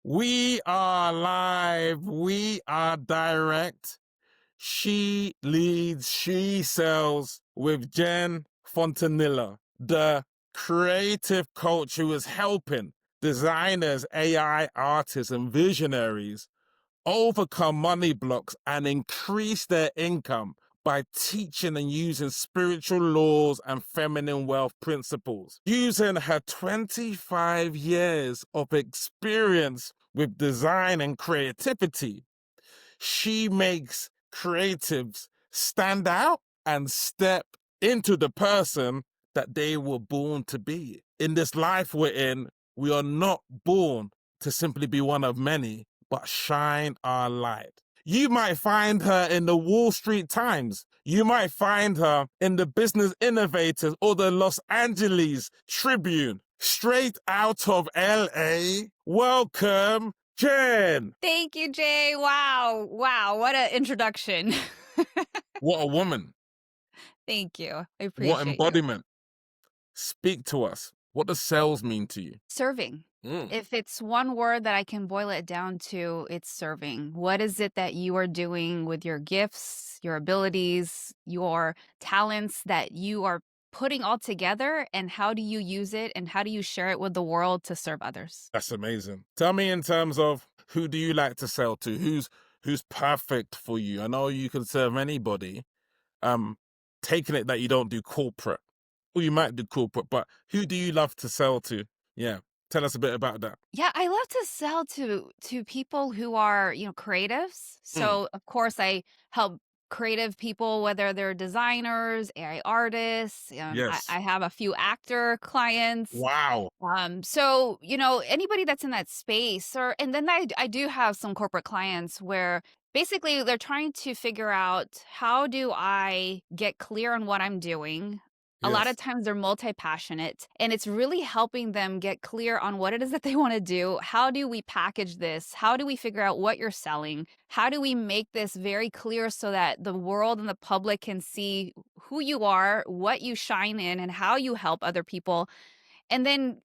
We are live. We are direct. She leads, she sells with Jen Fontanilla, the creative coach who is helping designers, AI artists, and visionaries overcome money blocks and increase their income by teaching and using spiritual laws and feminine wealth principles. Using her 25 years of experience with design and creativity, she makes creatives stand out and step into the person that they were born to be. In this life we're in, we are not born to simply be one of many, but shine our light. You might find her in the Wall Street Times. You might find her in the Business Innovators or the Los Angeles Tribune. Straight out of LA, welcome, Jen. Thank you, Jay. Wow. Wow. What an introduction. What a woman. Thank you. I What appreciate you. embodiment. Speak to us. What does sales mean to you? Serving. If it's one word that I can boil it down to, it's serving. What is it that you are doing with your gifts, your abilities, your talents that you are putting all together, and how do you use it and how do you share it with the world to serve others? That's amazing. Tell me in terms of who do you like to sell to? Who's perfect for you? I know you can serve anybody. Taking it that you don't do corporate. Or you might do corporate, but who do you love to sell to? Yeah. Tell us a bit about that. Yeah, I love to sell to people who are, creatives. So, of course, I help creative people, whether they're designers, AI artists. Yes. I have a few actor clients. Wow. So, anybody that's in that space, and then I do have some corporate clients where basically they're trying to figure out, how do I get clear on what I'm doing? A lot of Yes. times they're multi-passionate, and it's really helping them get clear on what it is that they want to do. How do we package this? How do we figure out what you're selling? How do we make this very clear so that the world and the public can see who you are, what you shine in, and how you help other people? And then,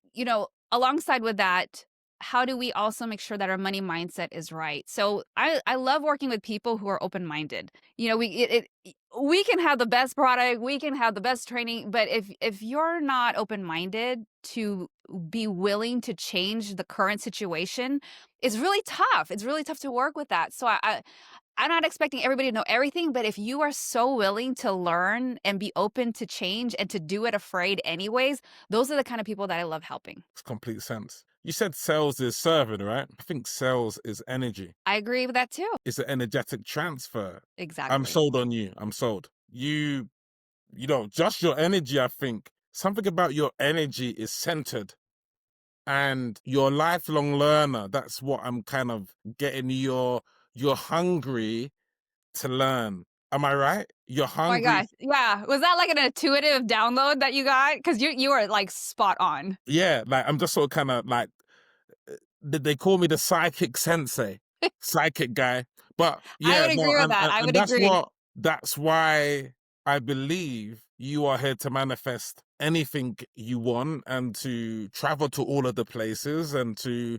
alongside with that, how do we also make sure that our money mindset is right? So I love working with people who are open-minded. We can have the best product, we can have the best training, but if you're not open-minded to be willing to change the current situation, it's really tough. It's really tough to work with that. So I'm not expecting everybody to know everything, but if you are so willing to learn and be open to change and to do it afraid anyways, those are the kind of people that I love helping. It's complete sense. You said sales is serving, right? I think sales is energy. I agree with that too. It's an energetic transfer. I'm Exactly. sold on you. I'm sold. You just your energy, I think. Something about your energy is centered. And you're a lifelong learner. That's what I'm kind of getting. You're hungry to learn. Am I right? You're Oh my hungry. gosh. Yeah. Was that like an intuitive download that you got? Because you were like spot on. Yeah, like I'm just sort of kind of like they call me the psychic sensei, psychic guy. But I yeah, would no, agree with that. I and would agree. that's why I believe you are here to manifest anything you want and to travel to all of the places and to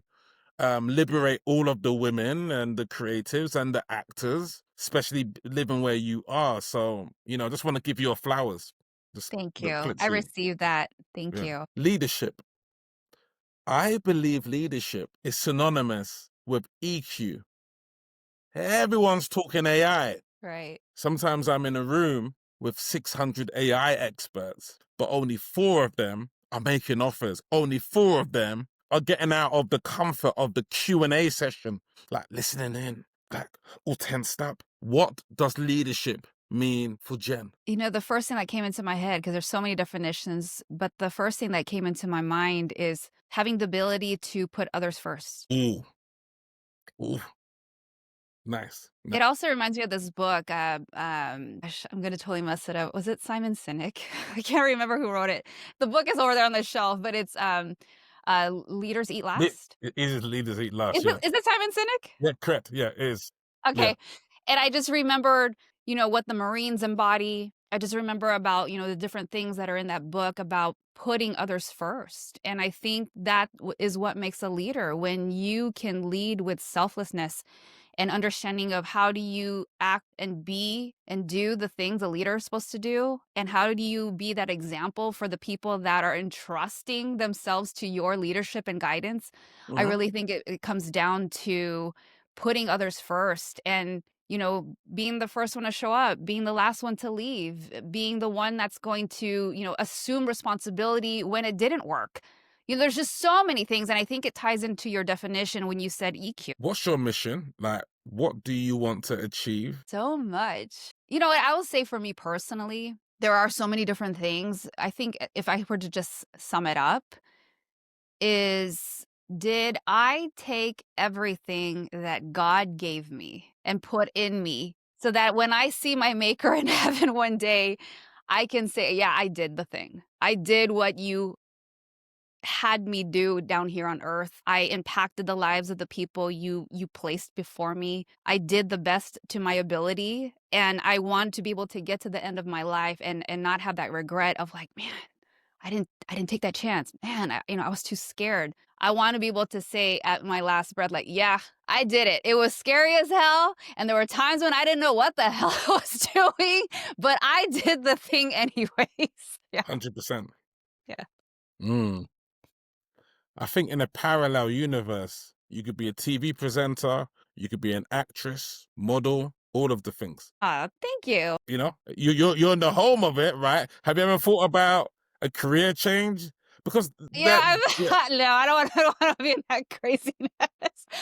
liberate all of the women and the creatives and the actors, especially living where you are. So, I just want to give you your flowers. Just Thank the you. clip I for you. received that. Thank Yeah. you. Leadership. I believe leadership is synonymous with EQ. Everyone's talking AI. Right. Sometimes I'm in a room with 600 AI experts, but only 4 of them are making offers. Only 4 of them are getting out of the comfort of the Q&A session, like listening in, like all tensed up. What does leadership mean for Jen? The first thing that came into my head, because there's so many definitions, but the first thing that came into my mind is having the ability to put others first. Ooh, ooh, nice. It also reminds me of this book. Gosh, I'm gonna totally mess it up. Was it Simon Sinek? I can't remember who wrote it. The book is over there on the shelf, but it's Leaders Eat Last. It is leaders eat last, Is yeah. it is it Simon Sinek? Yeah, correct. Yeah, it is. Yeah. Okay. And I just remembered, what the Marines embody. I just remember about, the different things that are in that book about putting others first. And I think that is what makes a leader, when you can lead with selflessness and understanding of how do you act and be and do the things a leader is supposed to do, and how do you be that example for the people that are entrusting themselves to your leadership and guidance. I Mhm. really think it comes down to putting others first, and being the first one to show up, being the last one to leave, being the one that's going to assume responsibility when it didn't work. There's just so many things, and I think it ties into your definition when you said EQ. What's your mission? Like, what do you want to achieve? So much. You know what? I will say, for me personally, there are so many different things. I think if I were to just sum it up, is, did I take everything that God gave me and put in me so that when I see my maker in heaven one day, I can say, yeah, I did the thing. I did what you had me do down here on earth. I impacted the lives of the people you placed before me. I did the best to my ability, and I want to be able to get to the end of my life and not have that regret of like, man, I didn't take that chance. Man, I was too scared. I want to be able to say at my last breath, like, yeah, I did it. It was scary as hell, and there were times when I didn't know what the hell I was doing, but I did the thing anyways. Yeah. 100%. Yeah. Mm. I think in a parallel universe, you could be a TV presenter, you could be an actress, model, all of the things. Thank you. You know, you're in the home of it, right? Have you ever thought about a career change? Because Yeah, that, I'm yeah, no, I don't wanna be in that craziness.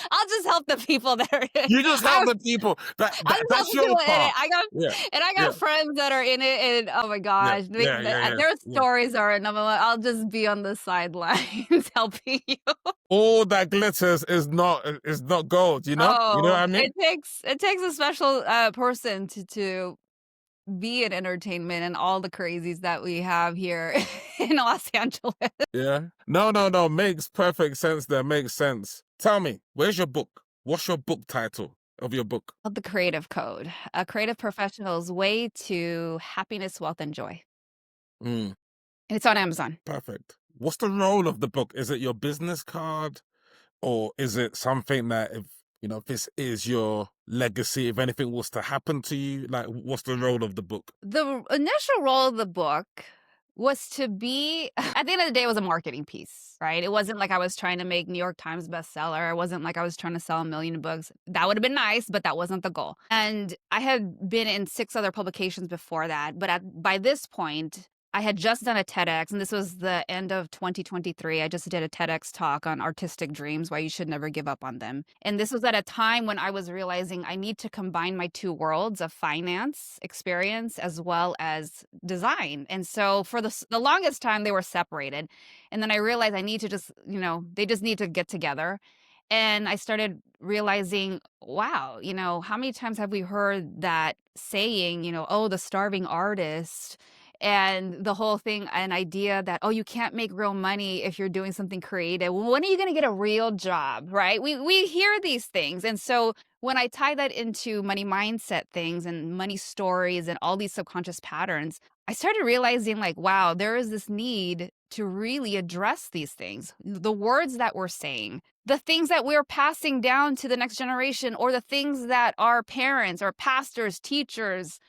I'll just help the people that are in you just help I'll the people. I'll just help That's the your people in it. part. Yeah, I yeah, got friends that are in it, and oh my yeah, gosh, yeah, yeah, yeah, their yeah. stories are another one. I'll just be on the sidelines helping you. All that glitters is not gold. You know what Oh, I mean? it takes a special, person to be in entertainment and all the crazies that we have here in Los Angeles. Yeah. No, no, no. Makes perfect sense. There makes sense. Tell me, where's your book? What's your book title of your book? Of the creative code, a creative professional's way to happiness, wealth, and joy. Mm, And it's on Amazon. perfect. What's the role of the book? Is it your business card, or is it something that if this is your legacy, if anything was to happen to you, like what's the role of the book? The initial role of the book was to be at the end of the day, it was a marketing piece, right? It wasn't like I was trying to make New York Times bestseller. It wasn't like I was trying to sell 1,000,000 books. That would have been nice, but that wasn't the goal. And I had been in 6 other publications before that, but by this point, I had just done a TEDx, and this was the end of 2023. I just did a TEDx talk on artistic dreams, why you should never give up on them. And this was at a time when I was realizing I need to combine my 2 worlds of finance experience as well as design. And so for the longest time, they were separated. And then I realized I need to just, they just need to get together. And I started realizing, wow, how many times have we heard that saying, oh, the starving artist, and the whole thing, an idea that, oh, you can't make real money if you're doing something creative. Well, when are you going to get a real job, right? We hear these things. And so when I tie that into money mindset things and money stories and all these subconscious patterns, I started realizing, like, wow, there is this need to really address these things. The words that we're saying, the things that we're passing down to the next generation, or the things that our parents or pastors, teachers,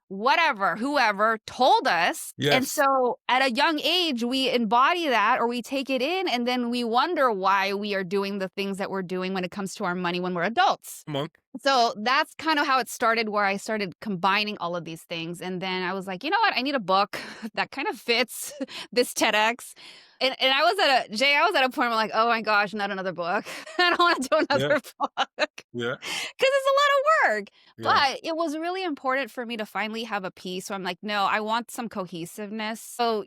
whatever, whoever told us. And Yes. so at a young age, we embody that, or we take it in, and then we wonder why we are doing the things that we're doing when it comes to our money when we're adults. Come on. So that's kind of how it started, where I started combining all of these things. And then I was like, you know what? I need a book that kind of fits this TEDx. And I was at a point where I'm like, oh my gosh, not another book. I don't want to do Yeah. another book. Yeah. Because it's a lot of work. Yeah. But it was really important for me to finally have a piece where I'm like, no, I want some cohesiveness. So,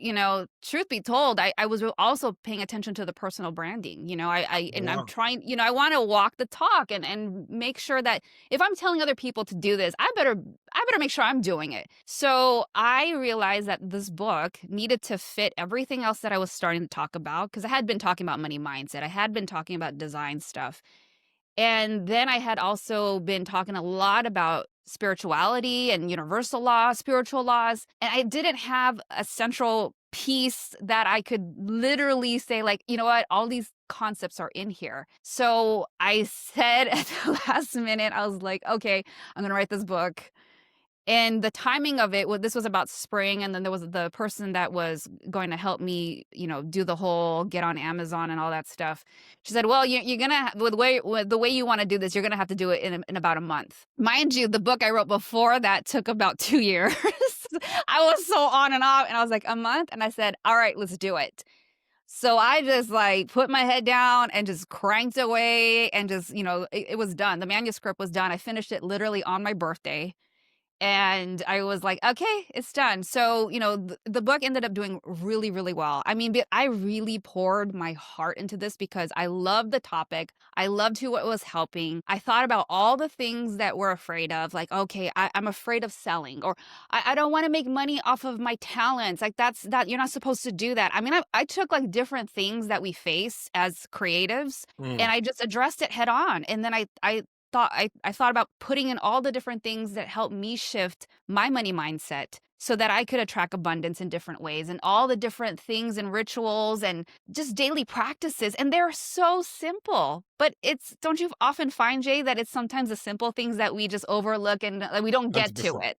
truth be told, I was also paying attention to the personal branding. And I'm Wow. trying, I want to walk the talk and make sure that if I'm telling other people to do this, I better make sure I'm doing it. So I realized that this book needed to fit everything else that I was starting to talk about, because I had been talking about money mindset. I had been talking about design stuff. And then I had also been talking a lot about spirituality and universal laws, spiritual laws, and I didn't have a central piece that I could literally say, like, you know what, all these concepts are in here. So I said at the last minute, I was like, okay, I'm gonna write this book. And the timing of it, well, this was about spring, and then there was the person that was going to help me, do the whole get on Amazon and all that stuff. She said, "Well, you're gonna with the way you want to do this, you're gonna have to do it in about a month." Mind you, the book I wrote before that took about 2 years. I was so on and off, and I was like, a month, and I said, "All right, let's do it." So I just like put my head down and just cranked away, and just it was done. The manuscript was done. I finished it literally on my birthday. And I was like, "Okay, it's done." So, the book ended up doing really, really well. I mean, I really poured my heart into this because I loved the topic. I loved who it was helping. I thought about all the things that we're afraid of, like, okay, I'm afraid of selling, or I don't want to make money off of my talents. Like, that you're not supposed to do that. I mean, I took like different things that we face as creatives, and Mm, I just addressed it head on. And then I thought about putting in all the different things that helped me shift my money mindset so that I could attract abundance in different ways, and all the different things and rituals and just daily practices. And they're so simple. But don't you often find, Jay, that it's sometimes the simple things that we just overlook, and we don't get to 100%. it?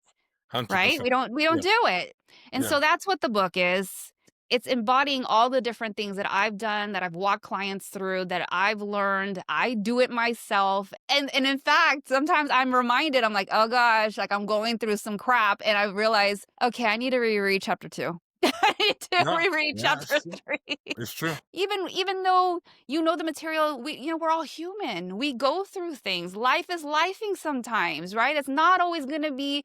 Right? 100%. We don't Yeah. do it. And Yeah. so that's what the book is. It's embodying all the different things that I've done, that I've walked clients through, that I've learned. I do it myself. And in fact, sometimes I'm reminded, I'm like, "Oh gosh, like I'm going through some crap," and I realize, "Okay, I need to reread chapter 2." I need to Yeah. reread Yeah. chapter It's true. 3. It's true. Even though the material, we're all human. We go through things. Life is lifing sometimes, right? It's not always going to be,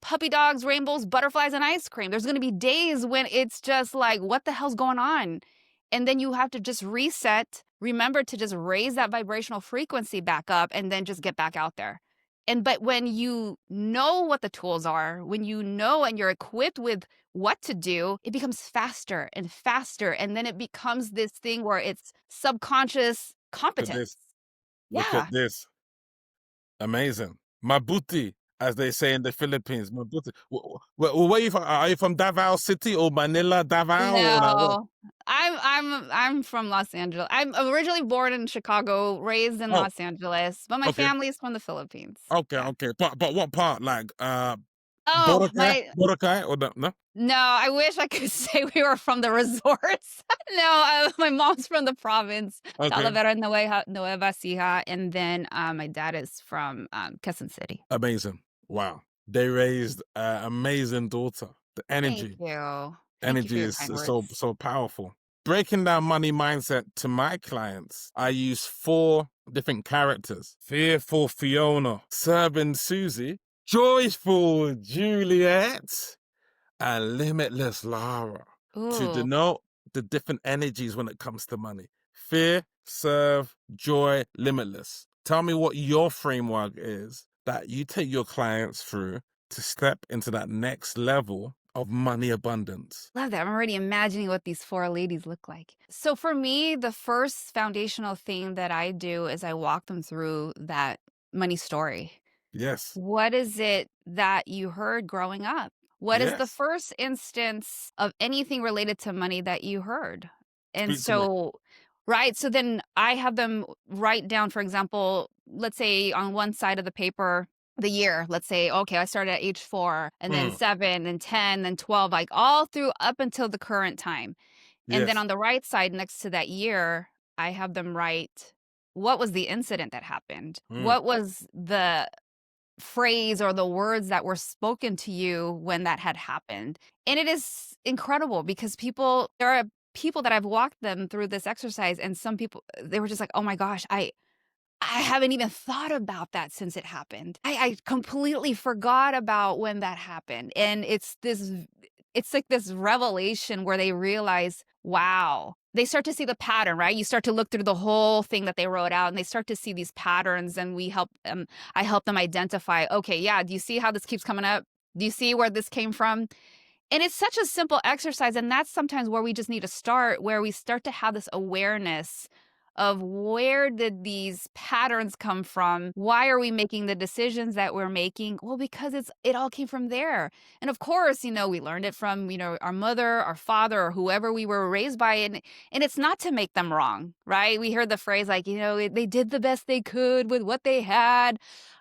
puppy dogs, rainbows, butterflies, and ice cream. There's going to be days when it's just like, what the hell's going on? And then you have to just reset, remember to just raise that vibrational frequency back up, and then just get back out there. But when you know what the tools are, when you know and you're equipped with what to do, it becomes faster and faster. And then it becomes this thing where it's subconscious Look at competence. this. Look Yeah. at this. Amazing. Mabuti, as they say in the Philippines. Mabuti. Where you from? Are you from Davao City or Manila, Davao? Or like what? No, I'm from Los Angeles. I'm originally born in Chicago, raised in Oh, Los Angeles, but my okay. family is from the Philippines. Okay, Yeah. okay. But what part? Like Oh, Boracay? Boracay or no? no, I wish I could say we were from the resorts. No, my mom's from the province, Okay. Talavera Nueva Ecija, and then my dad is from Quezon City. Amazing. Wow. They raised an amazing daughter. The Thank energy. you. Thank you for Energy your is kind words. so powerful. Breaking down money mindset to my clients, I use 4 different characters: fearful Fiona, serving Susie, joyful Juliet, and limitless Lara, to Ooh, denote the different energies when it comes to money: fear, serve, joy, limitless. Tell me what your framework is that you take your clients through to step into that next level of money abundance. love that. I'm already imagining what these 4 ladies look like. So for me, the first foundational thing that I do is I walk them through that money story. Yes. What is it that you heard growing up? What is the Yes. first instance of anything related to money that you heard? And Speak to me. so, right. So then I have them write down, for example, let's say on one side of the paper, the year, let's say, okay, I started at age 4, and then Mm, 7, and 10, and 12, like all through up until the current time. And then yes. on the right side next to that year, I have them write, what was the incident that happened? Mm, What was the phrase or the words that were spoken to you when that had happened? And it is incredible because there are people that I've walked them through this exercise, and some people, they were just like, "Oh my gosh, I haven't even thought about that since it happened. I completely forgot about when that happened." And it's like this revelation where they realize, wow. They start to see the pattern, right? You start to look through the whole thing that they wrote out, and they start to see these patterns, and I help them identify, okay, yeah, do you see how this keeps coming up? Do you see where this came from? And it's such a simple exercise, and that's sometimes where we just need to start, where we start to have this awareness of where did these patterns come from? Why are we making the decisions that we're making? Well, because it all came from there. And of course, we learned it from, our mother, our father, or whoever we were raised by. And it's not to make them wrong, right? We heard the phrase like, they did the best they could with what they had.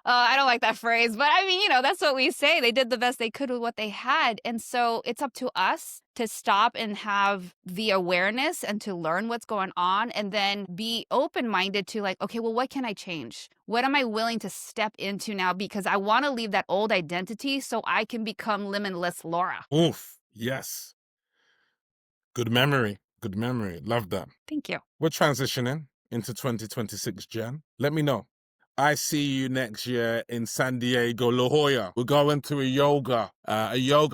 I don't like that phrase, but I mean, that's what we say. They did the best they could with what they had. And so it's up to us to stop and have the awareness and to learn what's going on and then be open-minded to like, okay, well, what can I change? What am I willing to step into now? Because I want to leave that old identity so I can become limitless Laura. Oof. Yes. Good memory. Good memory. Love that. Thank you. We're transitioning into 2026, Jen. Let me know. I see you next year in San Diego, La Jolla. We're going to a yoga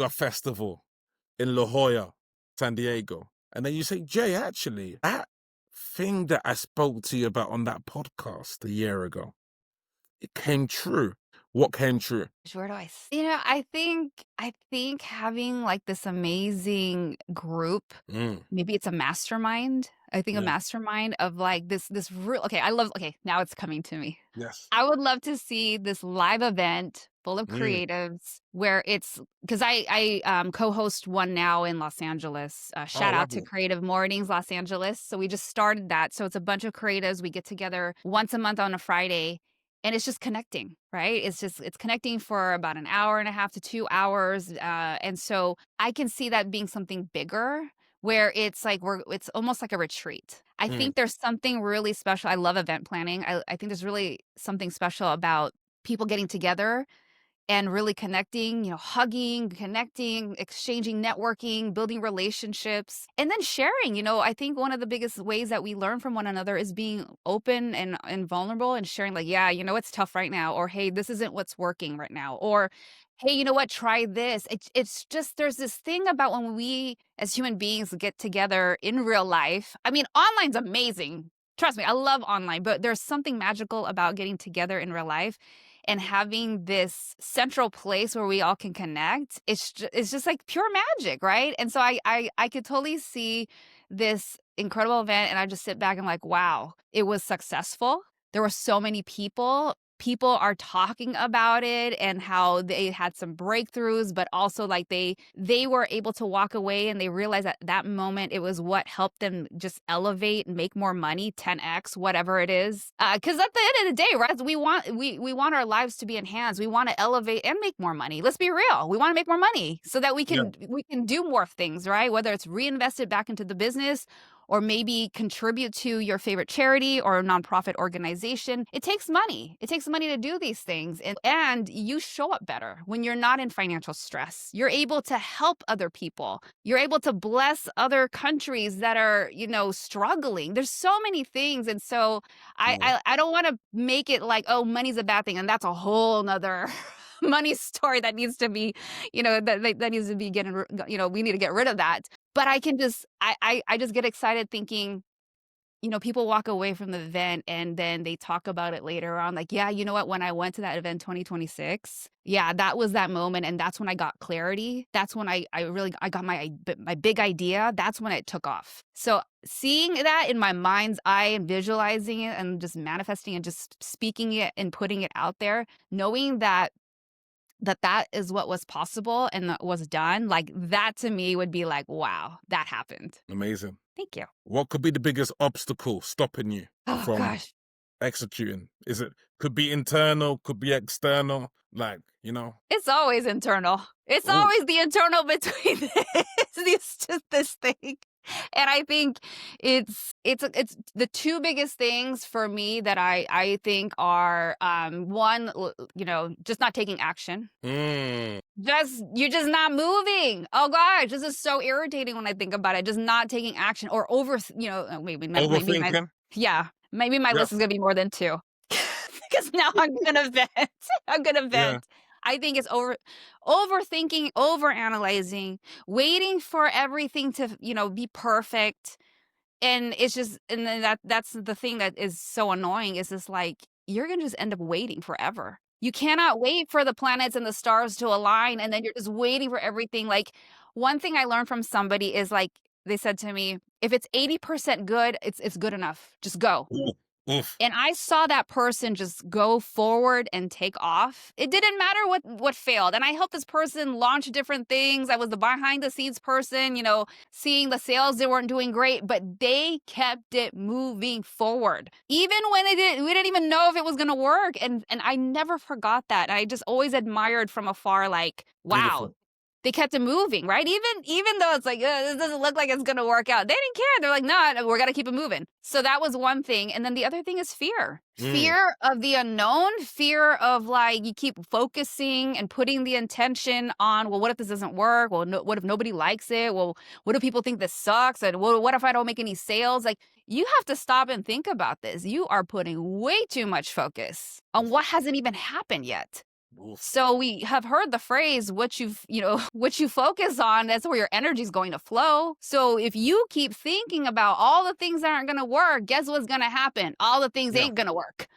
festival in La Jolla, San Diego. And then you say, Jay, actually, that thing that I spoke to you about on that podcast a year ago, it came true. What came true? Where do I think having like this amazing group, maybe it's a mastermind. I think a Yeah. mastermind of like this real, okay, now it's coming to me. Yes. I would love to see this live event full of Mm. creatives where it's because I co-host one now in Los Angeles. Shout out to lovely. Creative Mornings Los Angeles. So we just started that. So it's a bunch of creatives. We get together once a month on a Friday. And it's just connecting, right? It's connecting for about an hour and a half to 2 hours. And so I can see that being something bigger where it's like it's almost like a retreat. I think there's something really special. I love event planning. I think there's really something special about people getting together and really connecting, hugging, connecting, exchanging, networking, building relationships, and then sharing. I think one of the biggest ways that we learn from one another is being open and vulnerable and sharing like, yeah, it's tough right now, or hey, this isn't what's working right now, or hey, you know what, try this. It's just there's this thing about when we as human beings get together in real life. I mean, online's amazing. Trust me, I love online, but there's something magical about getting together in real life and having this central place where we all can connect. It's just like pure magic, right? And so I could totally see this incredible event, and I just sit back and like, wow, it was successful. There were so many people. People are talking about it and how they had some breakthroughs, but also like they were able to walk away and they realized at that moment it was what helped them just elevate and make more money, 10x, whatever it is. Because at the end of the day, right, we want our lives to be enhanced. We want to elevate and make more money. Let's be real. We want to make more money so that we can do more things, right? Whether it's reinvested back into the business or maybe contribute to your favorite charity or a nonprofit organization. It takes money. It takes money to do these things. And you show up better when you're not in financial stress. You're able to help other people. You're able to bless other countries that are, struggling. There's so many things. And so I don't want to make it like, oh, money's a bad thing. And that's a whole nother money story that needs to be, that needs to be getting, we need to get rid of that. But I can just, I just get excited thinking, people walk away from the event and then they talk about it later on. Like, yeah, you know what? When I went to that event 2026, yeah, that was that moment. And that's when I got clarity. That's when I got my big idea. That's when it took off. So seeing that in my mind's eye and visualizing it and just manifesting and just speaking it and putting it out there, knowing that is what was possible and that was done, like that to me would be like, wow, that happened. Amazing. Thank you. What could be the biggest obstacle stopping you Oh from gosh. executing? Could be internal, could be external, It's always internal. It's Ooh. always the internal between this thing. And I think it's the two biggest things for me that I think are one, just not taking action. You're just not moving. Oh gosh, this is so irritating when I think about it. Just not taking action or maybe Overthinking? maybe my Yeah. list is gonna be more than two. Because now I'm gonna vent. I'm gonna vent. I think it's overthinking, overanalyzing, waiting for everything to, be perfect. And it's just, and then that's the thing that is so annoying is just like, you're going to just end up waiting forever. You cannot wait for the planets and the stars to align. And then you're just waiting for everything. Like one thing I learned from somebody is like, they said to me, "If it's 80% good, it's good enough. Just go." Oof. Oof. And I saw that person just go forward and take off. It didn't matter what failed, and I helped this person launch different things. I was the behind the scenes person, seeing the sales they weren't doing great, but they kept it moving forward. Even when we didn't even know if it was gonna work. And I never forgot that. I just always admired from afar, like, wow, Beautiful. they kept it moving, right? Even though it's like, this doesn't look like it's gonna work out. They didn't care. They're like, no, we're gonna keep it moving. So that was one thing. And then the other thing is fear. Mm. Fear of the unknown, fear of like you keep focusing and putting the intention on, well, what if this doesn't work? Well, no, what if nobody likes it? Well, what do people think this sucks? And well, what if I don't make any sales? Like, you have to stop and think about this. You are putting way too much focus on what hasn't even happened yet. Oof. So we have heard the phrase, what you focus on, that's where your energy is going to flow. So if you keep thinking about all the things that aren't going to work, guess what's going to happen? All the things Yeah. ain't going to work.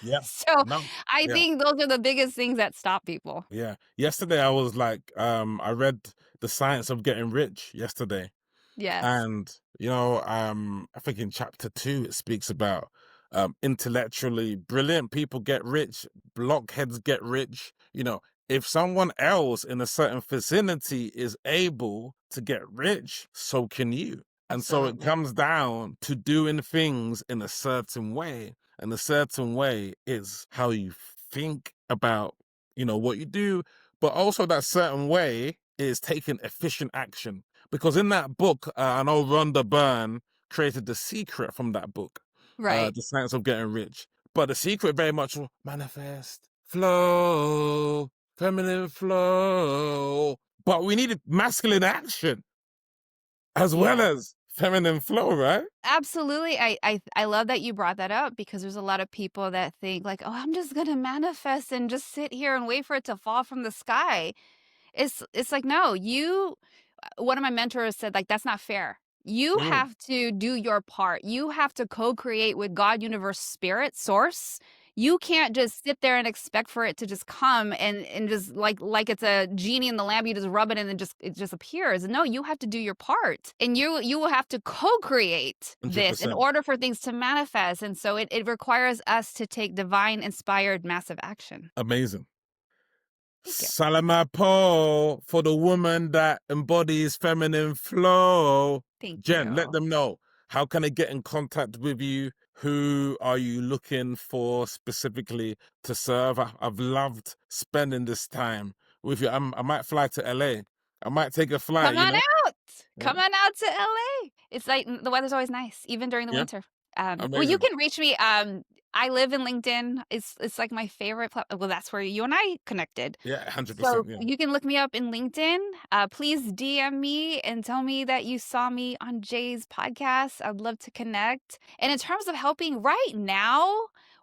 Yeah. So No. I Yeah. think those are the biggest things that stop people. Yeah. Yesterday I was like, I read The Science of Getting Rich yesterday. Yes. And, I think in chapter 2, it speaks about intellectually brilliant people get rich, blockheads get rich. If someone else in a certain vicinity is able to get rich, so can you. And so it Absolutely. comes down to doing things in a certain way. And a certain way is how you think about, what you do. But also that certain way is taking efficient action. Because in that book, I know Rhonda Byrne created The Secret from that book, Right. The Science of Getting Rich. But the secret very much will manifest, flow, feminine flow. But we needed masculine action as well Yeah. as feminine flow, right? Absolutely. I love that you brought that up because there's a lot of people that think like, "Oh, I'm just going to manifest and just sit here and wait for it to fall from the sky." It's like, no, one of my mentors said, like, that's not fair. You Mm, have to do your part. You have to co-create with God, universe, spirit, source. You can't just sit there and expect for it to just come and just like it's a genie in the lamp. You just rub it and it just appears. No, you have to do your part, and you will have to co-create this in 100%. order for things to manifest. And so it requires us to take divine inspired massive action. Amazing. Thank you. Salamapo for the woman that embodies feminine flow. Thank Jen, let you. them know. How can I get in contact with you? Who are you looking for specifically to serve? I've loved spending this time with you. I might fly to LA. I might take a flight, Come on out. Yeah. Come on out to LA. It's like the weather's always nice, even during the Yeah. winter. Well, you Amazing. can reach me. I live in LinkedIn. It's like my favorite well, that's where you and I connected. Yeah, So 100%. Yeah. you can look me up in LinkedIn. Please DM me and tell me that you saw me on Jay's podcast. I'd love to connect. And in terms of helping right now,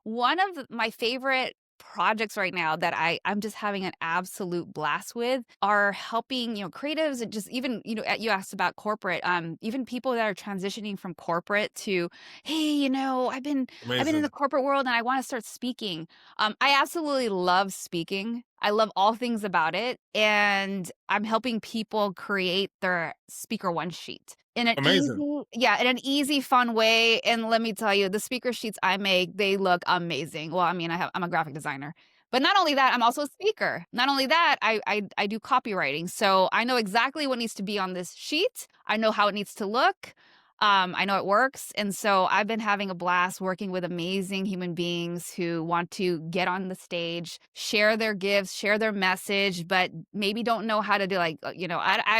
one of my favorite projects right now that I'm just having an absolute blast with are helping, creatives and just even, you asked about corporate, even people that are transitioning from corporate to, hey, I've been in the Amazing. corporate world and I want to start speaking. I absolutely love speaking. I love all things about it, and I'm helping people create their speaker one sheet Amazing. in an easy, fun way. And let me tell you, the speaker sheets I make, they look amazing. Well, I mean, I'm a graphic designer, but not only that, I'm also a speaker. Not only that, I do copywriting, so I know exactly what needs to be on this sheet. I know how it needs to look. I know it works. And so I've been having a blast working with amazing human beings who want to get on the stage, share their gifts, share their message, but maybe don't know how to do I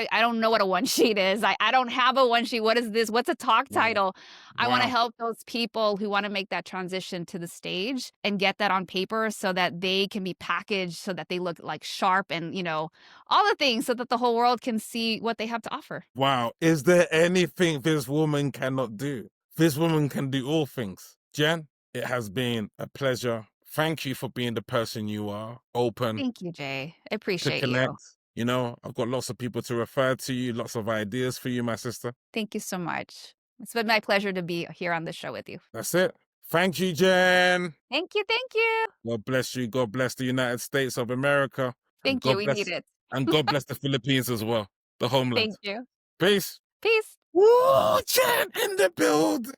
don't know what a one sheet is. I don't have a one sheet. What is this? What's a talk Wow. title? I want to Wow. help those people who want to make that transition to the stage and get that on paper so that they can be packaged so that they look like sharp and, all the things so that the whole world can see what they have to offer. Wow. Is there anything this woman cannot do? This woman can do all things. Jen, it has been a pleasure. Thank you for being the person you are, open Thank you, Jay. I to appreciate you. connect. I've got lots of people to refer to you, lots of ideas for you, my sister. Thank you so much. It's been my pleasure to be here on the show with you. That's it. Thank you, Jen. Thank you. Thank you. God bless you. God bless the United States of America. And Thank you. We need it. God bless the Philippines as well, the homeland. Thank you. Peace. Peace. Woo! Jen in the build.